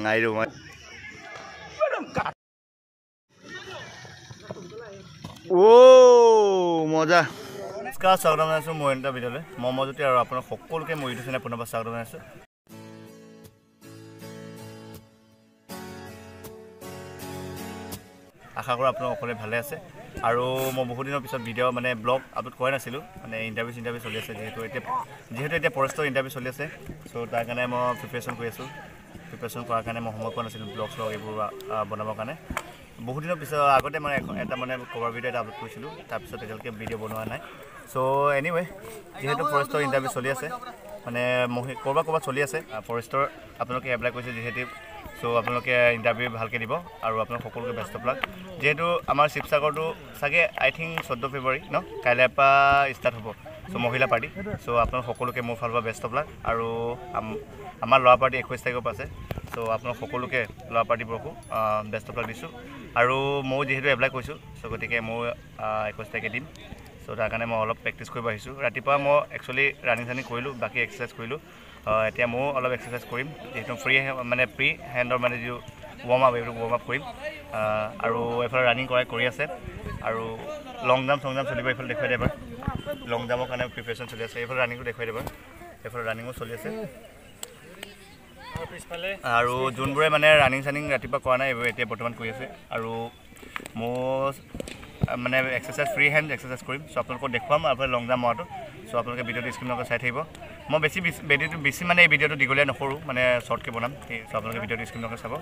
I don't want. Oh, Moja. Scar Sagram as a moment of video. Momozuti are upon a Hokulke Moitus and upon a Sagram. আশা কৰো আপোনালোক সকলোৱে ভালে আছে আৰু মই বহুত দিনৰ পিছত ভিডিও মানে ব্লগ আপলোড কৰা নাছিলো মানে ইন্টাৰভিউ চলি আছে যেহেতু এতিয়া ফৰেষ্টৰ ইন্টাৰভিউ চলি আছে সো তাৰ কাৰণে মই প্ৰিপাৰেচন কৰি আছো প্ৰিপাৰেচন কৰাৰ কাৰণে মই সময় পোৱা নাছিলো ব্লগ এইবোৰ বনাবৰ কাৰণে বহুত দিনৰ পিছত আগতে মানে এটা মানে কভাৰ ভিডিও এটা আপলোড কৰিছিলো তাৰ পিছত এতিয়ালৈকে ভিডিও বনোৱা নাই সো এনিৱে যেহেতু ফৰেষ্টৰ ইন্টাৰভিউ চলি আছে মানে কৰবা চলি আছে ফৰেষ্টৰ আপোনালোকে এপ্লাই কৰিছে যেহেতু সো আপোনালোকে ইন্টাৰভিউ ভালকে দিব আৰু আপোনালোক সকলোকে বেষ্ট অফ লাক যেহেতু আমাৰ শিৱসাগৰটো সাগে আই থিংক 14 ফেব্ৰুৱাৰী ন কাইলৈ পৰা ষ্টাৰ্ট হ'ব সো মহিলা পাৰ্টি সো আপোনালোক সকলোকে মোৰ ফালৰ পৰা বেষ্ট অফ লাক আৰু আমাৰ ল'ৰা পাৰ্টি 21 তাৰিখৰ পৰা আছে সো আপোনালোক সকলোকে ল'ৰা পাৰ্টিবোৰকো বেষ্ট অফ লাক দিছোঁ আৰু মই যেহেতু এপ্লাই কৰিছোঁ সো গতিকে মই 21 তাৰিখে দিম সো তাৰ কাৰণে মই অলপ প্ৰেক্টিছ কৰিব আহিছোঁ ৰাতিপুৱা মই একচুৱেলি ৰানিং কৰিলোঁ বাকী এক্সাৰচাইজ কৰিলোঁ এতিয়া মই অলপ এক্সাৰচাইজ কৰিম যেহেতু মানে প্ৰি হেণ্ডৰ মানে যি ৱাৰ্ম আপ কৰিম আৰু এফালে ৰানিং কৰি আছে আৰু লং জাম্প চলিব এইফালে দেখুৱাই দেবা লং জাম্পৰ কাৰণে প্ৰিপাৰেচন চলি আছে এইফালে ৰানিংটো দেখুৱাই দেবা এইফালে ৰানিঙো চলি আছে আৰু যোনবোৰে মানে ৰানিং ৰাতিপুৱা কৰা নাই এইবোৰ এতিয়া বৰ্তমান কৰি আছে আৰু মই মানে এক্সাৰচাইজ ফ্ৰী হেণ্ড এক্সাৰচাইজ কৰিম সো আপোনালোকক দেখুৱাম আৰু লং জাম্প মৰাটো সো আপোনালোকে ভিডিঅ'টো স্ক্ৰীনত চাই থাকিব মই বেছি মানে এই ভিডিঅ'টো দীঘলীয়া নকৰোঁ মানে শ্বৰ্টকৈ বনাম সো আপোনালোকে ভিডিঅ'টো স্ক্ৰীনত চাব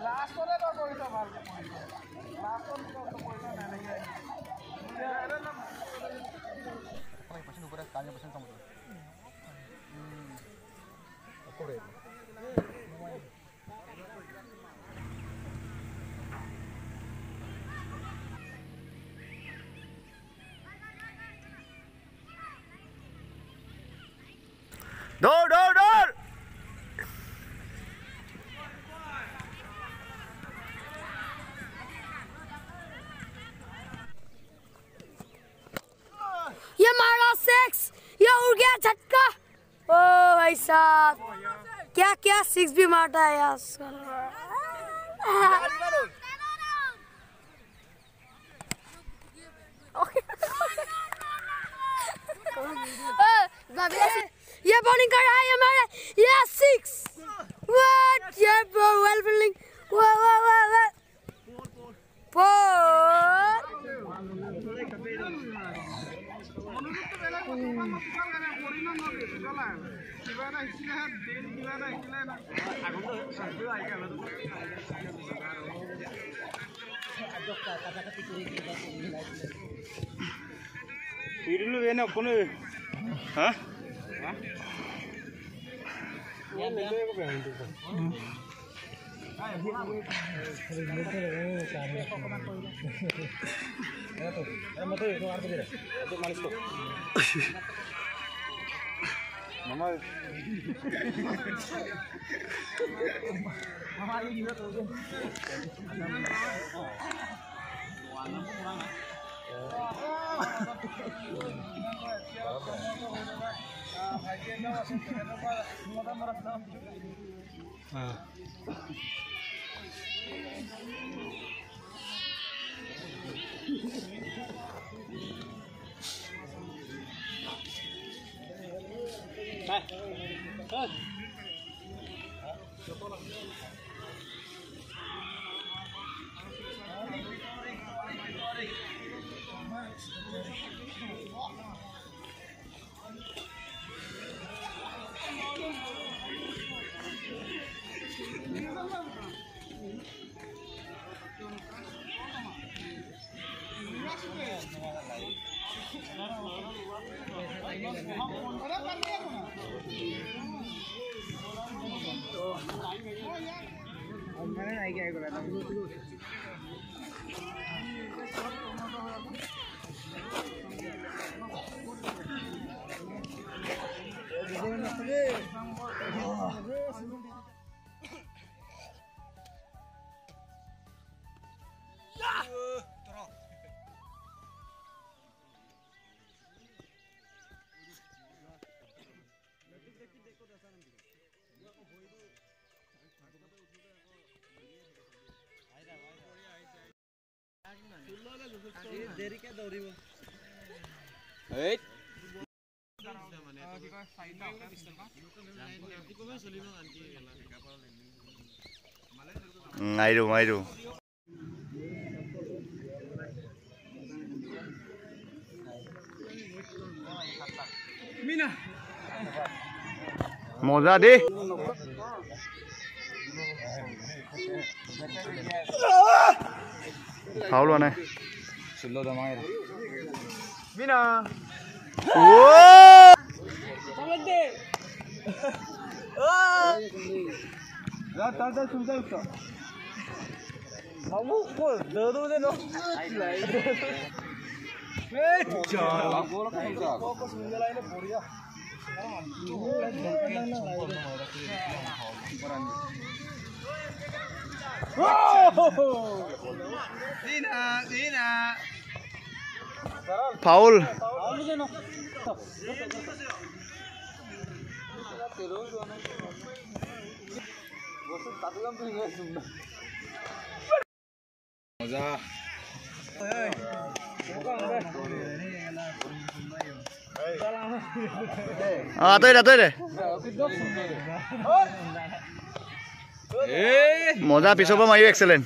Last one ever going to work. Last one to go to Door! ये मारा 6 ये उड़ गया झटका ओ भाई साहब क्या 6 भी मारता है यार ये बॉलिंग कर रहा है हमारा ये 6 व्हाट ये वेल फील्डिंग वाह মাইৰো মজা দেই ফাউল হোৱা নাই ফাউল আতৰি মজা পিছৰ পৰা মাৰিও এক্সেলেণ্ট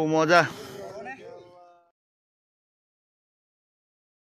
মজা